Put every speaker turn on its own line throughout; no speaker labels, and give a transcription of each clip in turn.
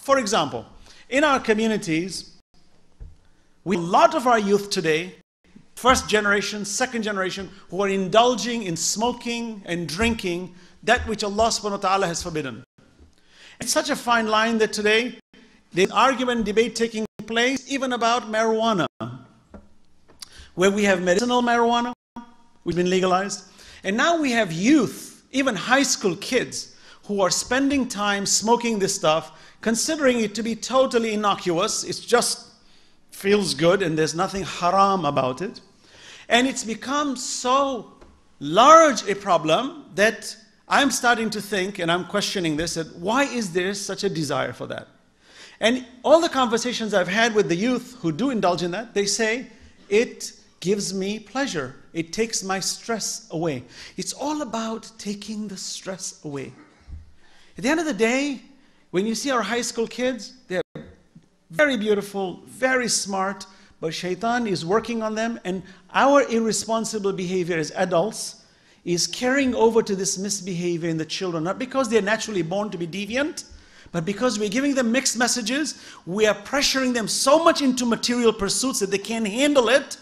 For example, in our communities, a lot of our youth today, first generation, second generation, who are indulging in smoking and drinking that which Allah subhanahu wa ta'ala has forbidden. It's such a fine line that today there's argument and debate taking place even about marijuana, where we have medicinal marijuana, which has been legalized, and now we have youth, even high school kids, who are spending time smoking this stuff, considering it to be totally innocuous. It just feels good and there's nothing haram about it. And it's become so large a problem that I'm starting to think, and I'm questioning this, that why is there such a desire for that? And all the conversations I've had with the youth who do indulge in that, they say, it gives me pleasure. It takes my stress away. It's all about taking the stress away. At the end of the day, when you see our high school kids, they're very beautiful, very smart, but shaitan is working on them, and our irresponsible behavior as adults is carrying over to this misbehavior in the children, not because they're naturally born to be deviant, but because we're giving them mixed messages. We are pressuring them so much into material pursuits that they can't handle it,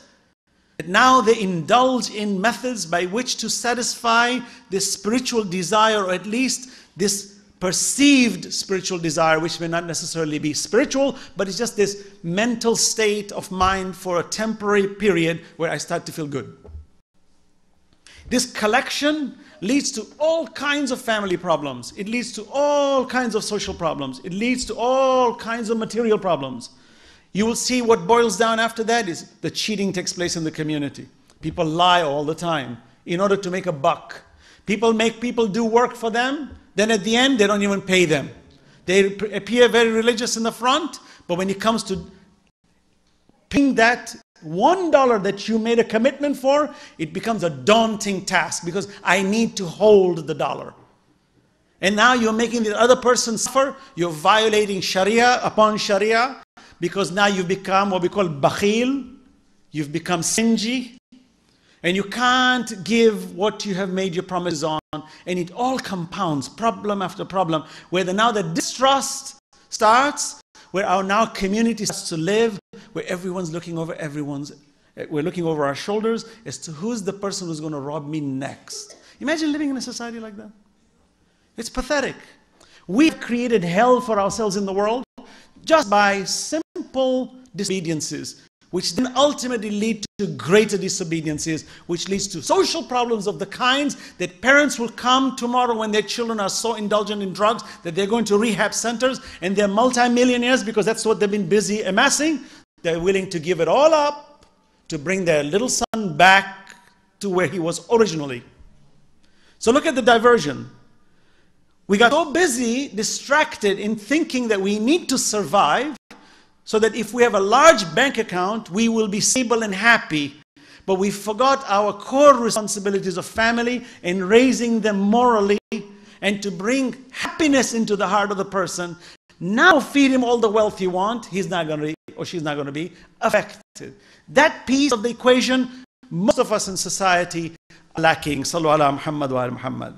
that now they indulge in methods by which to satisfy this spiritual desire, or at least this perceived spiritual desire, which may not necessarily be spiritual, but it's just this mental state of mind for a temporary period where I start to feel good. This collection leads to all kinds of family problems. It leads to all kinds of social problems. It leads to all kinds of material problems. You will see what boils down after that is the cheating takes place in the community. People lie all the time in order to make a buck. People make people do work for them. Then at the end, they don't even pay them. They appear very religious in the front, but when it comes to paying that $1 that you made a commitment for, it becomes a daunting task because I need to hold the dollar. And now you're making the other person suffer. You're violating Sharia upon Sharia because now you've become what we call bakhil. You've become stingy. And you can't give what you have made your promises on. And it all compounds, problem after problem, where now the distrust starts, where our now community starts to live, where everyone's looking over we're looking over our shoulders as to who's the person who's going to rob me next. Imagine living in a society like that. It's pathetic. We've created hell for ourselves in the world just by simple disobediences, which then ultimately lead to greater disobediences, which leads to social problems of the kinds that parents will come tomorrow when their children are so indulgent in drugs that they're going to rehab centers and they're multimillionaires because that's what they've been busy amassing. They're willing to give it all up to bring their little son back to where he was originally. So look at the diversion. We got so busy, distracted in thinking that we need to survive, so that if we have a large bank account, we will be stable and happy. But we forgot our core responsibilities of family and raising them morally and to bring happiness into the heart of the person. Now feed him all the wealth you want, he's not going to be, or she's not going to be affected. That piece of the equation, most of us in society are lacking. Sallu ala Muhammad wa ala Muhammad.